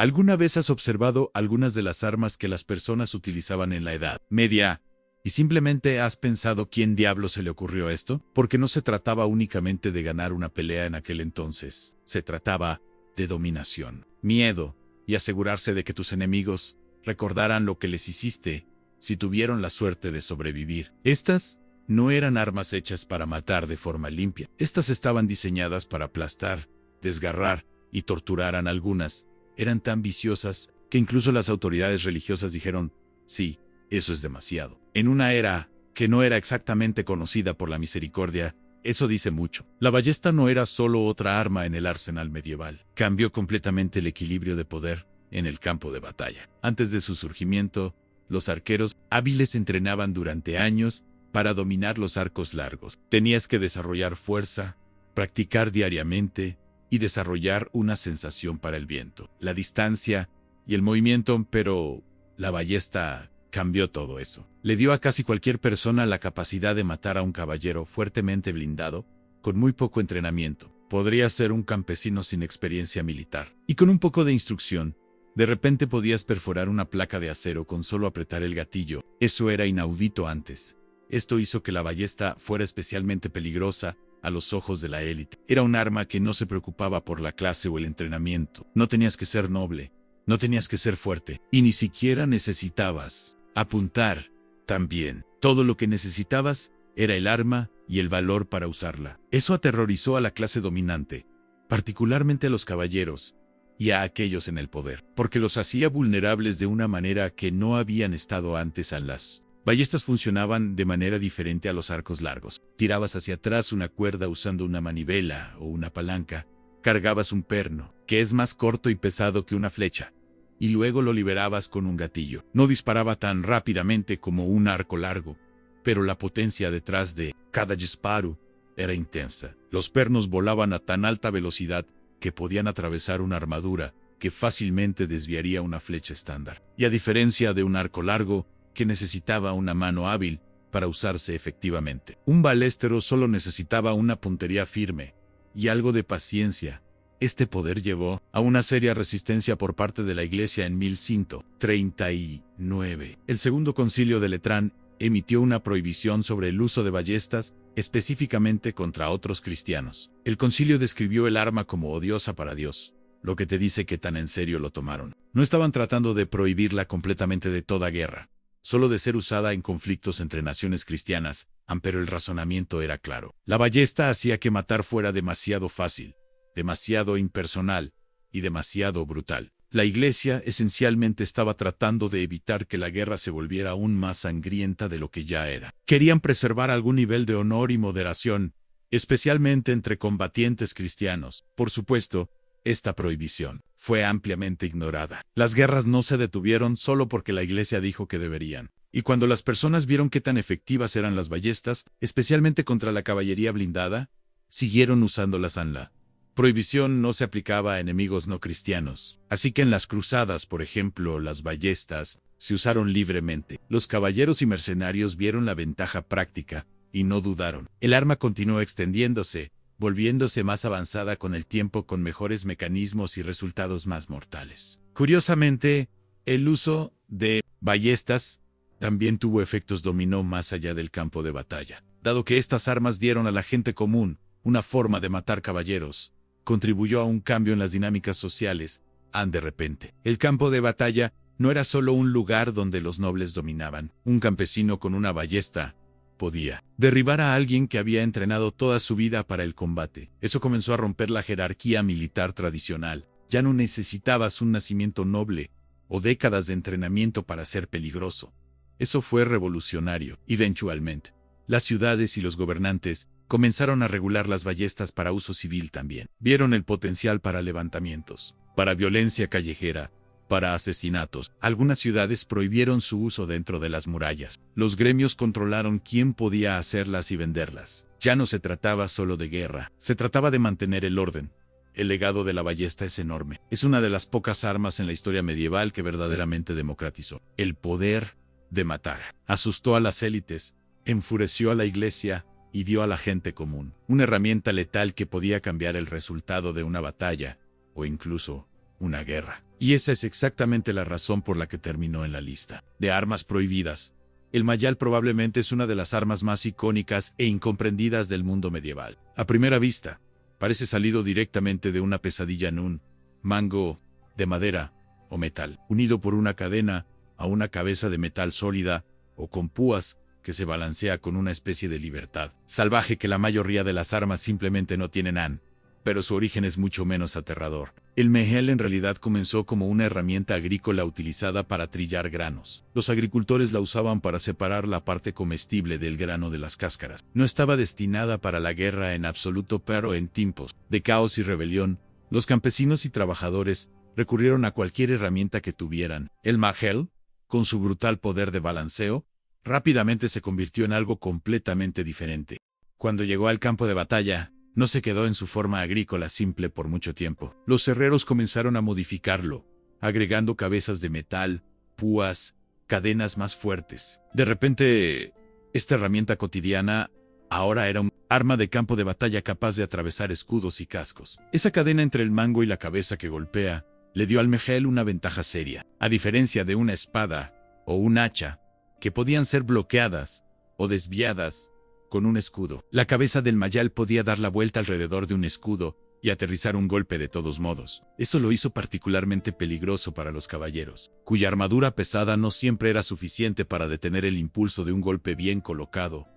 ¿Alguna vez has observado algunas de las armas que las personas utilizaban en la Edad Media y simplemente has pensado quién diablo se le ocurrió esto? Porque no se trataba únicamente de ganar una pelea en aquel entonces. Se trataba de dominación, miedo y asegurarse de que tus enemigos recordaran lo que les hiciste si tuvieron la suerte de sobrevivir. Estas no eran armas hechas para matar de forma limpia. Estas estaban diseñadas para aplastar, desgarrar y torturar. Algunas eran tan viciosas que incluso las autoridades religiosas dijeron, sí, eso es demasiado. En una era que no era exactamente conocida por la misericordia, eso dice mucho. La ballesta no era solo otra arma en el arsenal medieval. Cambió completamente el equilibrio de poder en el campo de batalla. Antes de su surgimiento, los arqueros hábiles entrenaban durante años para dominar los arcos largos. Tenías que desarrollar fuerza, practicar diariamente y desarrollar una sensación para el viento, la distancia y el movimiento, pero la ballesta cambió todo eso. Le dio a casi cualquier persona la capacidad de matar a un caballero fuertemente blindado, con muy poco entrenamiento. Podría ser un campesino sin experiencia militar. Y con un poco de instrucción, de repente podías perforar una placa de acero con solo apretar el gatillo. Eso era inaudito antes. Esto hizo que la ballesta fuera especialmente peligrosa a los ojos de la élite. Era un arma que no se preocupaba por la clase o el entrenamiento. No tenías que ser noble, no tenías que ser fuerte, y ni siquiera necesitabas apuntar también. Todo lo que necesitabas era el arma y el valor para usarla. Eso aterrorizó a la clase dominante, particularmente a los caballeros y a aquellos en el poder, porque los hacía vulnerables de una manera que no habían estado antes. Las ballestas funcionaban de manera diferente a los arcos largos. Tirabas hacia atrás una cuerda usando una manivela o una palanca, cargabas un perno, que es más corto y pesado que una flecha, y luego lo liberabas con un gatillo. No disparaba tan rápidamente como un arco largo, pero la potencia detrás de cada disparo era intensa. Los pernos volaban a tan alta velocidad que podían atravesar una armadura que fácilmente desviaría una flecha estándar. Y a diferencia de un arco largo, que necesitaba una mano hábil para usarse efectivamente, un balestero solo necesitaba una puntería firme y algo de paciencia. Este poder llevó a una seria resistencia por parte de la Iglesia en 1139. El Segundo Concilio de Letrán emitió una prohibición sobre el uso de ballestas, específicamente contra otros cristianos. El concilio describió el arma como odiosa para Dios, lo que te dice que tan en serio lo tomaron. No estaban tratando de prohibirla completamente de toda guerra, solo de ser usada en conflictos entre naciones cristianas, pero el razonamiento era claro. La ballesta hacía que matar fuera demasiado fácil, demasiado impersonal y demasiado brutal. La Iglesia esencialmente estaba tratando de evitar que la guerra se volviera aún más sangrienta de lo que ya era. Querían preservar algún nivel de honor y moderación, especialmente entre combatientes cristianos. Por supuesto, esta prohibición fue ampliamente ignorada. Las guerras no se detuvieron solo porque la Iglesia dijo que deberían. Y cuando las personas vieron qué tan efectivas eran las ballestas, especialmente contra la caballería blindada, siguieron usándolas. La prohibición no se aplicaba a enemigos no cristianos. Así que en las cruzadas, por ejemplo, las ballestas se usaron libremente. Los caballeros y mercenarios vieron la ventaja práctica y no dudaron. El arma continuó extendiéndose, volviéndose más avanzada con el tiempo, con mejores mecanismos y resultados más mortales. Curiosamente, el uso de ballestas también tuvo efectos dominó más allá del campo de batalla. Dado que estas armas dieron a la gente común una forma de matar caballeros, contribuyó a un cambio en las dinámicas sociales. De repente, el campo de batalla no era solo un lugar donde los nobles dominaban. Un campesino con una ballesta podía derribar a alguien que había entrenado toda su vida para el combate. Eso comenzó a romper la jerarquía militar tradicional. Ya no necesitabas un nacimiento noble o décadas de entrenamiento para ser peligroso. Eso fue revolucionario. Eventualmente, las ciudades y los gobernantes comenzaron a regular las ballestas para uso civil también. Vieron el potencial para levantamientos, para violencia callejera, para asesinatos. Algunas ciudades prohibieron su uso dentro de las murallas. Los gremios controlaron quién podía hacerlas y venderlas. Ya no se trataba solo de guerra, se trataba de mantener el orden. El legado de la ballesta es enorme. Es una de las pocas armas en la historia medieval que verdaderamente democratizó el poder de matar. Asustó a las élites, enfureció a la Iglesia y dio a la gente común una herramienta letal que podía cambiar el resultado de una batalla o incluso una guerra. Y esa es exactamente la razón por la que terminó en la lista de armas prohibidas. El mayal probablemente es una de las armas más icónicas e incomprendidas del mundo medieval. A primera vista, parece salido directamente de una pesadilla en un mango de madera o metal, unido por una cadena a una cabeza de metal sólida o con púas que se balancea con una especie de libertad salvaje que la mayoría de las armas simplemente no tienen. Pero su origen es mucho menos aterrador. El mejel en realidad comenzó como una herramienta agrícola utilizada para trillar granos. Los agricultores la usaban para separar la parte comestible del grano de las cáscaras. No estaba destinada para la guerra en absoluto, pero en tiempos de caos y rebelión, los campesinos y trabajadores recurrieron a cualquier herramienta que tuvieran. El mejel, con su brutal poder de balanceo, rápidamente se convirtió en algo completamente diferente. Cuando llegó al campo de batalla, no se quedó en su forma agrícola simple por mucho tiempo. Los herreros comenzaron a modificarlo, agregando cabezas de metal, púas, cadenas más fuertes. De repente, esta herramienta cotidiana ahora era un arma de campo de batalla capaz de atravesar escudos y cascos. Esa cadena entre el mango y la cabeza que golpea le dio al mejel una ventaja seria. A diferencia de una espada o un hacha, que podían ser bloqueadas o desviadas con un escudo, la cabeza del mayal podía dar la vuelta alrededor de un escudo y aterrizar un golpe de todos modos. Eso lo hizo particularmente peligroso para los caballeros, cuya armadura pesada no siempre era suficiente para detener el impulso de un golpe bien colocado.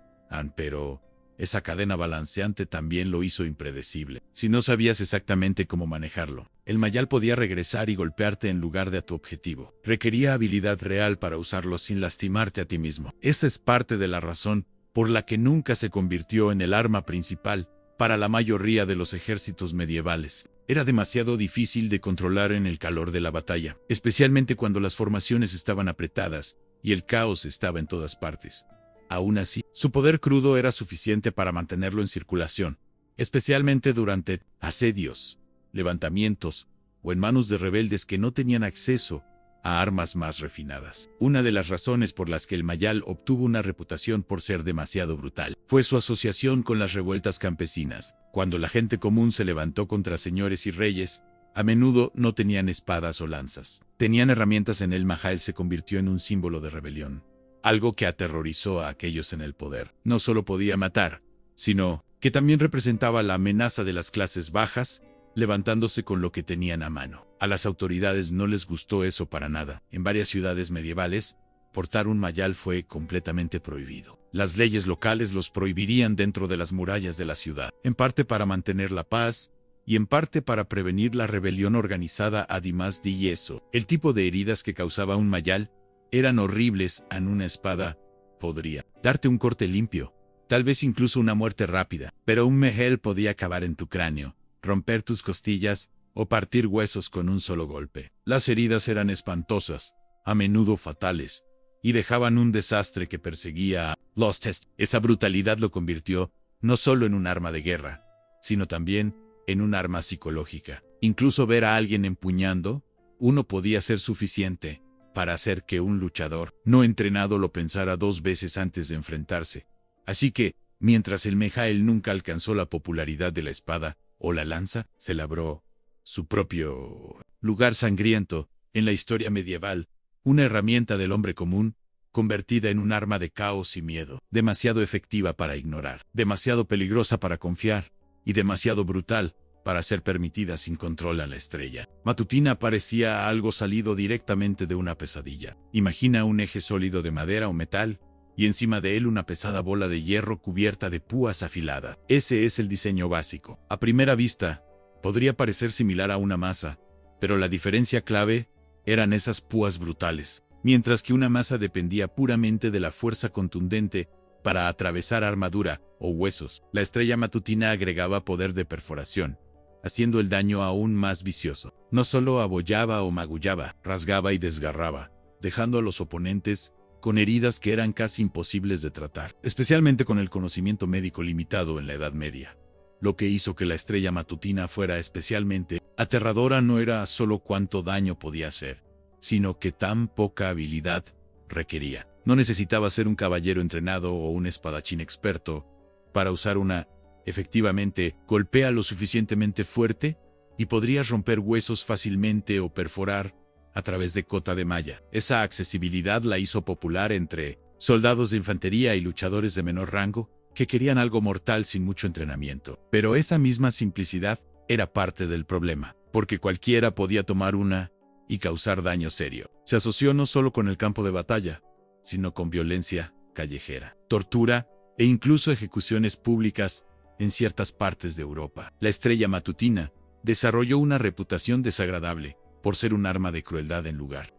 Pero esa cadena balanceante también lo hizo impredecible. Si no sabías exactamente cómo manejarlo, el mayal podía regresar y golpearte en lugar de a tu objetivo. Requería habilidad real para usarlo sin lastimarte a ti mismo. Esa es parte de la razón por la que nunca se convirtió en el arma principal para la mayoría de los ejércitos medievales. Era demasiado difícil de controlar en el calor de la batalla, especialmente cuando las formaciones estaban apretadas y el caos estaba en todas partes. Aún así, su poder crudo era suficiente para mantenerlo en circulación, especialmente durante asedios, levantamientos o en manos de rebeldes que no tenían acceso a armas más refinadas. Una de las razones por las que el mayal obtuvo una reputación por ser demasiado brutal fue su asociación con las revueltas campesinas. Cuando la gente común se levantó contra señores y reyes, a menudo no tenían espadas o lanzas. Tenían herramientas. En el mayal se convirtió en un símbolo de rebelión, algo que aterrorizó a aquellos en el poder. No solo podía matar, sino que también representaba la amenaza de las clases bajas, levantándose con lo que tenían a mano. A las autoridades no les gustó eso para nada. En varias ciudades medievales, portar un mayal fue completamente prohibido. Las leyes locales los prohibirían dentro de las murallas de la ciudad, en parte para mantener la paz y en parte para prevenir la rebelión organizada. Además de eso, el tipo de heridas que causaba un mayal eran horribles. En una espada podría darte un corte limpio, tal vez incluso una muerte rápida, pero un mejel podía acabar en tu cráneo, romper tus costillas o partir huesos con un solo golpe. Las heridas eran espantosas, a menudo fatales, y dejaban un desastre que perseguía a los testigos. Esa brutalidad lo convirtió no solo en un arma de guerra, sino también en un arma psicológica. Incluso ver a alguien empuñando uno podía ser suficiente para hacer que un luchador no entrenado lo pensara dos veces antes de enfrentarse. Así que, mientras el mejal nunca alcanzó la popularidad de la espada o la lanza, se labró su propio lugar sangriento en la historia medieval, una herramienta del hombre común, convertida en un arma de caos y miedo, demasiado efectiva para ignorar, demasiado peligrosa para confiar, y demasiado brutal para ser permitida sin control a la estrella matutina. Parecía algo salido directamente de una pesadilla. Imagina un eje sólido de madera o metal, y encima de él una pesada bola de hierro cubierta de púas afiladas. Ese es el diseño básico. A primera vista, podría parecer similar a una maza, pero la diferencia clave eran esas púas brutales. Mientras que una maza dependía puramente de la fuerza contundente para atravesar armadura o huesos, la estrella matutina agregaba poder de perforación, haciendo el daño aún más vicioso. No solo abollaba o magullaba, rasgaba y desgarraba, dejando a los oponentes con heridas que eran casi imposibles de tratar, especialmente con el conocimiento médico limitado en la Edad Media. Lo que hizo que la estrella matutina fuera especialmente aterradora no era solo cuánto daño podía hacer, sino que tan poca habilidad requería. No necesitaba ser un caballero entrenado o un espadachín experto para usar una. Efectivamente, golpea lo suficientemente fuerte y podrías romper huesos fácilmente o perforar a través de cota de malla. Esa accesibilidad la hizo popular entre soldados de infantería y luchadores de menor rango que querían algo mortal sin mucho entrenamiento. Pero esa misma simplicidad era parte del problema, porque cualquiera podía tomar una y causar daño serio. Se asoció no solo con el campo de batalla, sino con violencia callejera, tortura e incluso ejecuciones públicas en ciertas partes de Europa. La estrella matutina desarrolló una reputación desagradable por ser un arma de crueldad en lugar.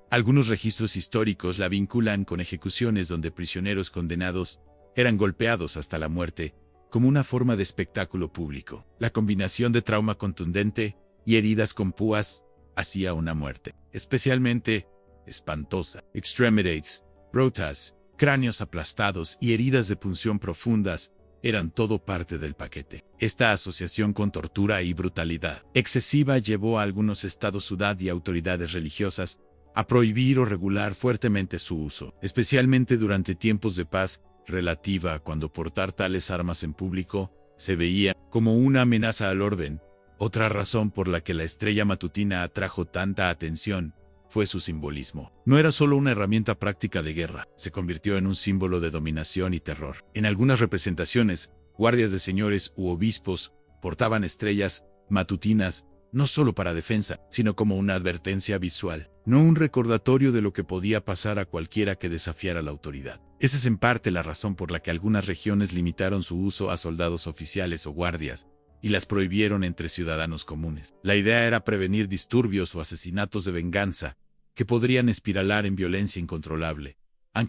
Algunos registros históricos la vinculan con ejecuciones donde prisioneros condenados eran golpeados hasta la muerte como una forma de espectáculo público. La combinación de trauma contundente y heridas con púas hacía una muerte especialmente espantosa. Extremities rotas, cráneos aplastados y heridas de punción profundas eran todo parte del paquete. Esta asociación con tortura y brutalidad excesiva llevó a algunos estados ciudad y autoridades religiosas a prohibir o regular fuertemente su uso, especialmente durante tiempos de paz relativa, cuando portar tales armas en público se veía como una amenaza al orden. Otra razón por la que la estrella matutina atrajo tanta atención fue su simbolismo. No era solo una herramienta práctica de guerra, se convirtió en un símbolo de dominación y terror. En algunas representaciones, guardias de señores u obispos portaban estrellas matutinas no solo para defensa, sino como una advertencia visual, no un recordatorio de lo que podía pasar a cualquiera que desafiara la autoridad. Esa es en parte la razón por la que algunas regiones limitaron su uso a soldados oficiales o guardias, y las prohibieron entre ciudadanos comunes. La idea era prevenir disturbios o asesinatos de venganza que podrían espiralar en violencia incontrolable.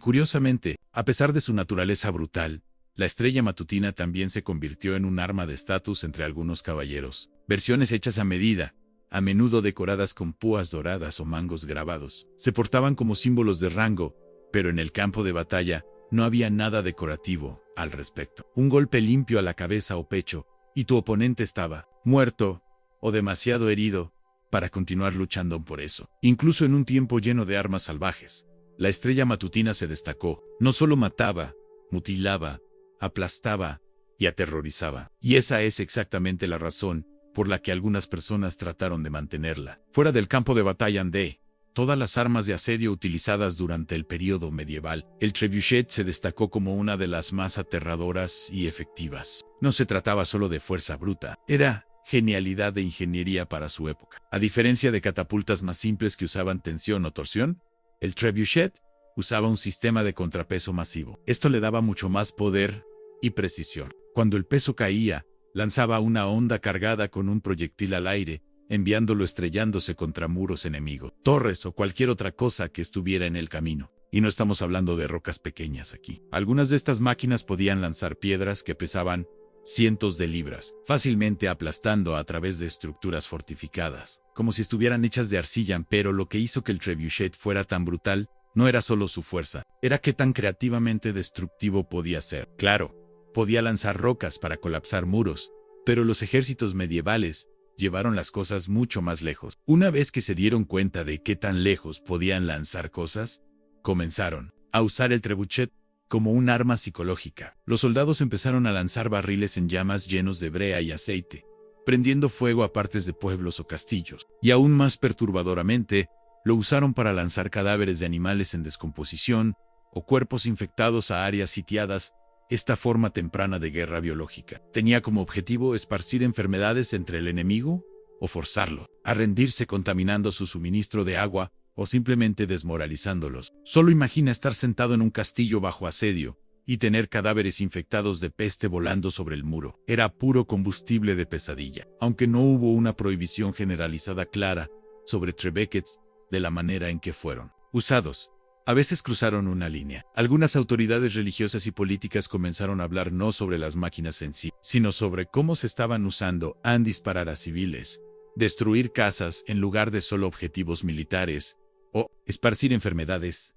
Curiosamente, a pesar de su naturaleza brutal, la estrella matutina también se convirtió en un arma de estatus entre algunos caballeros. Versiones hechas a medida, a menudo decoradas con púas doradas o mangos grabados, se portaban como símbolos de rango, pero en el campo de batalla no había nada decorativo al respecto. Un golpe limpio a la cabeza o pecho, y tu oponente estaba muerto o demasiado herido para continuar luchando por eso. Incluso en un tiempo lleno de armas salvajes, la estrella matutina se destacó. No solo mataba, mutilaba, aplastaba y aterrorizaba. Y esa es exactamente la razón por la que algunas personas trataron de mantenerla fuera del campo de batalla de todas las armas de asedio utilizadas durante el período medieval. El trebuchet se destacó como una de las más aterradoras y efectivas. No se trataba solo de fuerza bruta, era genialidad de ingeniería para su época. A diferencia de catapultas más simples que usaban tensión o torsión, el trebuchet usaba un sistema de contrapeso masivo. Esto le daba mucho más poder y precisión. Cuando el peso caía, lanzaba una onda cargada con un proyectil al aire, enviándolo estrellándose contra muros enemigos, torres o cualquier otra cosa que estuviera en el camino. Y no estamos hablando de rocas pequeñas aquí. Algunas de estas máquinas podían lanzar piedras que pesaban cientos de libras, fácilmente aplastando a través de estructuras fortificadas, como si estuvieran hechas de arcilla. Pero lo que hizo que el trebuchet fuera tan brutal no era solo su fuerza, era qué tan creativamente destructivo podía ser. Claro, podía lanzar rocas para colapsar muros, pero los ejércitos medievales llevaron las cosas mucho más lejos. Una vez que se dieron cuenta de qué tan lejos podían lanzar cosas, comenzaron a usar el trebuchet como un arma psicológica. Los soldados empezaron a lanzar barriles en llamas llenos de brea y aceite, prendiendo fuego a partes de pueblos o castillos. Y aún más perturbadoramente, lo usaron para lanzar cadáveres de animales en descomposición o cuerpos infectados a áreas sitiadas. Esta forma temprana de guerra biológica tenía como objetivo esparcir enfermedades entre el enemigo o forzarlo a rendirse contaminando su suministro de agua o simplemente desmoralizándolos. Solo imagina estar sentado en un castillo bajo asedio y tener cadáveres infectados de peste volando sobre el muro. Era puro combustible de pesadilla. Aunque no hubo una prohibición generalizada clara sobre trebuchets de la manera en que fueron usados, a veces cruzaron una línea. Algunas autoridades religiosas y políticas comenzaron a hablar no sobre las máquinas en sí, sino sobre cómo se estaban usando a disparar a civiles, destruir casas en lugar de solo objetivos militares, o esparcir enfermedades.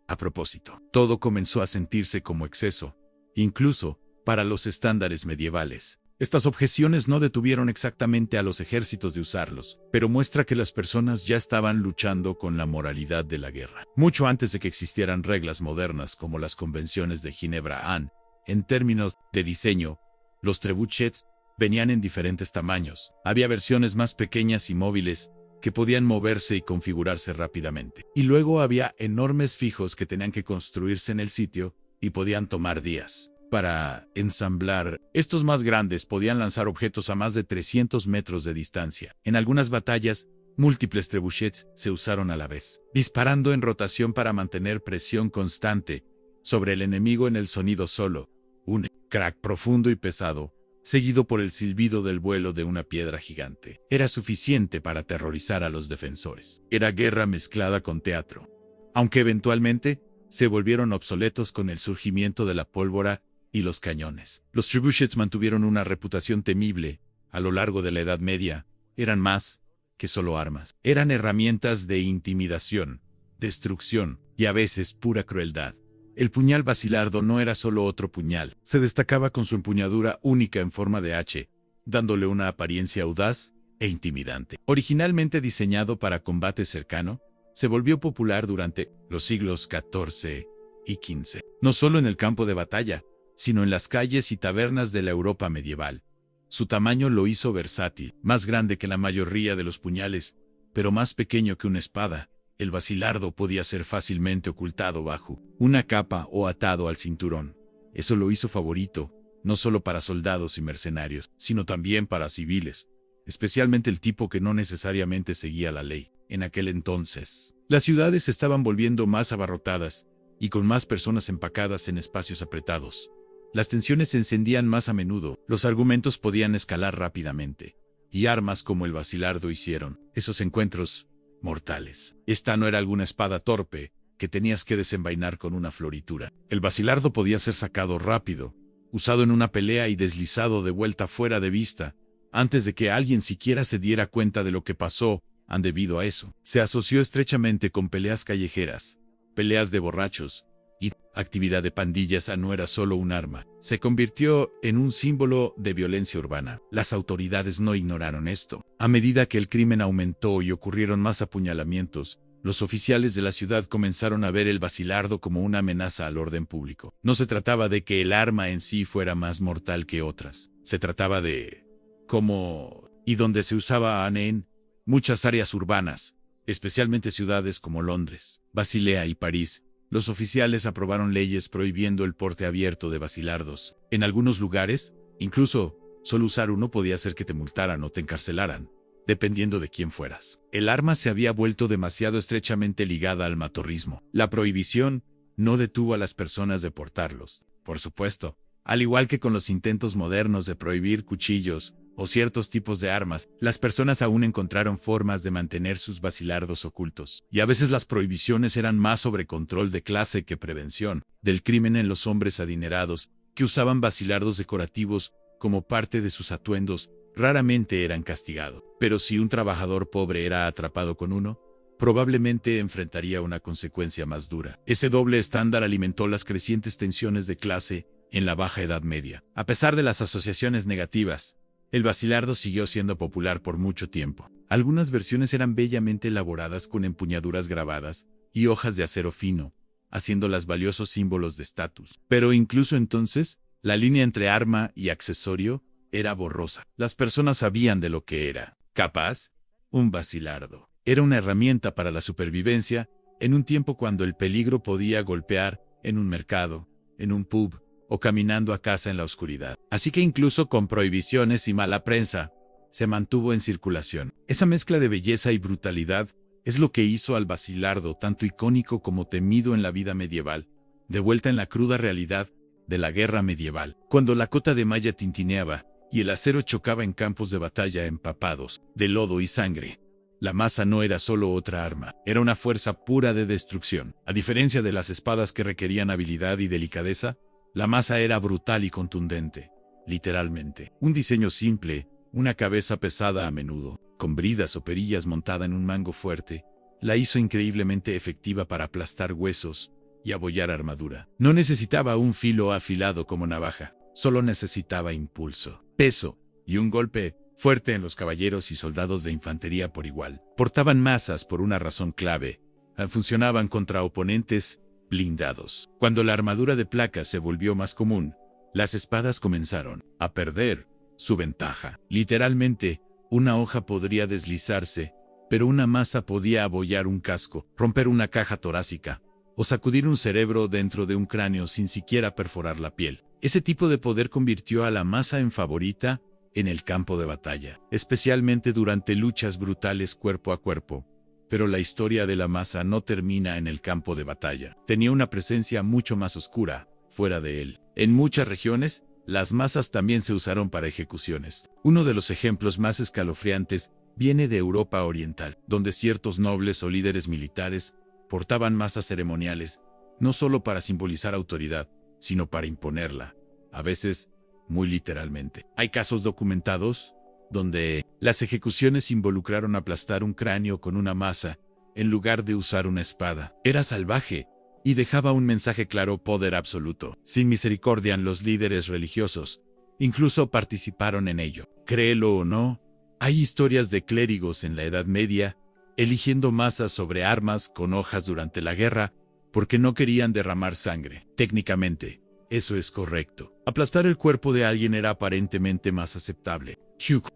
A propósito, todo comenzó a sentirse como exceso, incluso para los estándares medievales. Estas objeciones no detuvieron exactamente a los ejércitos de usarlos, pero muestra que las personas ya estaban luchando con la moralidad de la guerra. Mucho antes de que existieran reglas modernas como las convenciones de Ginebra. En términos de diseño, los trebuchets venían en diferentes tamaños. Había versiones más pequeñas y móviles que podían moverse y configurarse rápidamente. Y luego había enormes fijos que tenían que construirse en el sitio y podían tomar días para ensamblar. Estos más grandes podían lanzar objetos a más de 300 metros de distancia. En algunas batallas, múltiples trebuchets se usaron a la vez, disparando en rotación para mantener presión constante sobre el enemigo en el sonido solo. Un crack profundo y pesado, seguido por el silbido del vuelo de una piedra gigante, era suficiente para aterrorizar a los defensores. Era guerra mezclada con teatro, aunque eventualmente se volvieron obsoletos con el surgimiento de la pólvora y los cañones. Los trebuchets mantuvieron una reputación temible a lo largo de la Edad Media. Eran más que solo armas. Eran herramientas de intimidación, destrucción y a veces pura crueldad. El puñal basilardo no era solo otro puñal. Se destacaba con su empuñadura única en forma de H, dándole una apariencia audaz e intimidante. Originalmente diseñado para combate cercano, se volvió popular durante los siglos XIV y XV. No solo en el campo de batalla, sino en las calles y tabernas de la Europa medieval. Su tamaño lo hizo versátil, más grande que la mayoría de los puñales, pero más pequeño que una espada. El basilardo podía ser fácilmente ocultado bajo una capa o atado al cinturón. Eso lo hizo favorito, no solo para soldados y mercenarios, sino también para civiles, especialmente el tipo que no necesariamente seguía la ley. En aquel entonces, las ciudades se estaban volviendo más abarrotadas y con más personas empacadas en espacios apretados. Las tensiones se encendían más a menudo, los argumentos podían escalar rápidamente, y armas como el basilardo hicieron esos encuentros mortales. Esta no era alguna espada torpe que tenías que desenvainar con una floritura. El basilardo podía ser sacado rápido, usado en una pelea y deslizado de vuelta fuera de vista, antes de que alguien siquiera se diera cuenta de lo que pasó. Debido a eso, se asoció estrechamente con peleas callejeras, peleas de borrachos, y actividad de pandillas. No era solo un arma, se convirtió en un símbolo de violencia urbana. Las autoridades no ignoraron esto. A medida que el crimen aumentó y ocurrieron más apuñalamientos, los oficiales de la ciudad comenzaron a ver el basilardo como una amenaza al orden público. No se trataba de que el arma en sí fuera más mortal que otras. Se trataba de cómo y dónde se usaba en muchas áreas urbanas, especialmente ciudades como Londres, Basilea y París. Los oficiales aprobaron leyes prohibiendo el porte abierto de basilardos. En algunos lugares, incluso, solo usar uno podía hacer que te multaran o te encarcelaran, dependiendo de quién fueras. El arma se había vuelto demasiado estrechamente ligada al matorrismo. La prohibición no detuvo a las personas de portarlos, por supuesto. Al igual que con los intentos modernos de prohibir cuchillos o ciertos tipos de armas, las personas aún encontraron formas de mantener sus basilardos ocultos. Y a veces las prohibiciones eran más sobre control de clase que prevención del crimen en los hombres adinerados, que usaban basilardos decorativos como parte de sus atuendos, raramente eran castigados. Pero si un trabajador pobre era atrapado con uno, probablemente enfrentaría una consecuencia más dura. Ese doble estándar alimentó las crecientes tensiones de clase en la Baja Edad Media. A pesar de las asociaciones negativas, el basilardo siguió siendo popular por mucho tiempo. Algunas versiones eran bellamente elaboradas con empuñaduras grabadas y hojas de acero fino, haciéndolas valiosos símbolos de estatus. Pero incluso entonces, la línea entre arma y accesorio era borrosa. Las personas sabían de lo que era capaz un basilardo. Era una herramienta para la supervivencia en un tiempo cuando el peligro podía golpear en un mercado, en un pub, o caminando a casa en la oscuridad. Así que incluso con prohibiciones y mala prensa, se mantuvo en circulación. Esa mezcla de belleza y brutalidad es lo que hizo al basilardo tanto icónico como temido en la vida medieval, de vuelta en la cruda realidad de la guerra medieval. Cuando la cota de malla tintineaba y el acero chocaba en campos de batalla empapados de lodo y sangre, la maza no era solo otra arma, era una fuerza pura de destrucción. A diferencia de las espadas que requerían habilidad y delicadeza, la maza era brutal y contundente, literalmente. Un diseño simple, una cabeza pesada a menudo, con bridas o perillas montada en un mango fuerte, la hizo increíblemente efectiva para aplastar huesos y abollar armadura. No necesitaba un filo afilado como navaja, solo necesitaba impulso, peso y un golpe fuerte en los caballeros y soldados de infantería por igual. Portaban mazas por una razón clave. Funcionaban contra oponentes blindados. Cuando la armadura de placa se volvió más común, las espadas comenzaron a perder su ventaja. Literalmente, una hoja podría deslizarse pero una masa podía abollar un casco, romper una caja torácica o sacudir un cerebro dentro de un cráneo sin siquiera perforar la piel. Ese tipo de poder convirtió a la masa en favorita en el campo de batalla, especialmente durante luchas brutales cuerpo a cuerpo. Pero la historia de la masa no termina en el campo de batalla. Tenía una presencia mucho más oscura, fuera de él. En muchas regiones, las masas también se usaron para ejecuciones. Uno de los ejemplos más escalofriantes viene de Europa Oriental, donde ciertos nobles o líderes militares portaban masas ceremoniales, no solo para simbolizar autoridad, sino para imponerla, a veces muy literalmente. Hay casos documentados donde las ejecuciones involucraron aplastar un cráneo con una masa en lugar de usar una espada. Era salvaje y dejaba un mensaje claro: poder absoluto. Sin misericordia, los líderes religiosos incluso participaron en ello. Créelo o no, hay historias de clérigos en la Edad Media eligiendo masas sobre armas con hojas durante la guerra porque no querían derramar sangre. Técnicamente, eso es correcto. Aplastar el cuerpo de alguien era aparentemente más aceptable.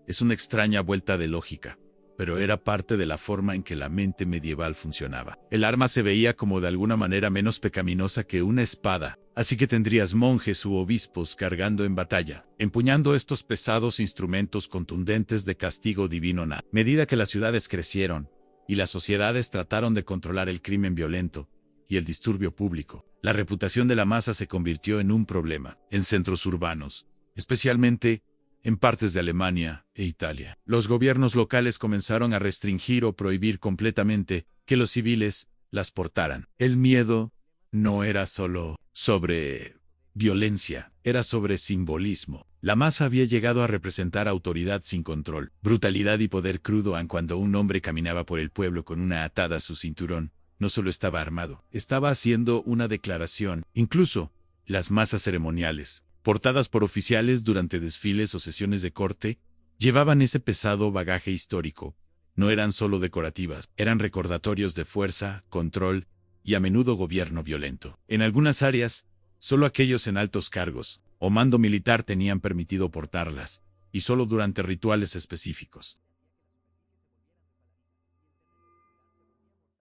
Es una extraña vuelta de lógica, pero era parte de la forma en que la mente medieval funcionaba. El arma se veía como de alguna manera menos pecaminosa que una espada, así que tendrías monjes u obispos cargando en batalla, empuñando estos pesados instrumentos contundentes de castigo divino. A medida que las ciudades crecieron y las sociedades trataron de controlar el crimen violento y el disturbio público, la reputación de la masa se convirtió en un problema en centros urbanos, especialmente en partes de Alemania e Italia. Los gobiernos locales comenzaron a restringir o prohibir completamente que los civiles las portaran. El miedo no era solo sobre violencia, era sobre simbolismo. La masa había llegado a representar autoridad sin control, brutalidad y poder crudo. Aun cuando un hombre caminaba por el pueblo con una atada a su cinturón, no solo estaba armado, estaba haciendo una declaración. Incluso las masas ceremoniales, portadas por oficiales durante desfiles o sesiones de corte, llevaban ese pesado bagaje histórico. No eran solo decorativas, eran recordatorios de fuerza, control y a menudo gobierno violento. En algunas áreas, solo aquellos en altos cargos o mando militar tenían permitido portarlas, y solo durante rituales específicos.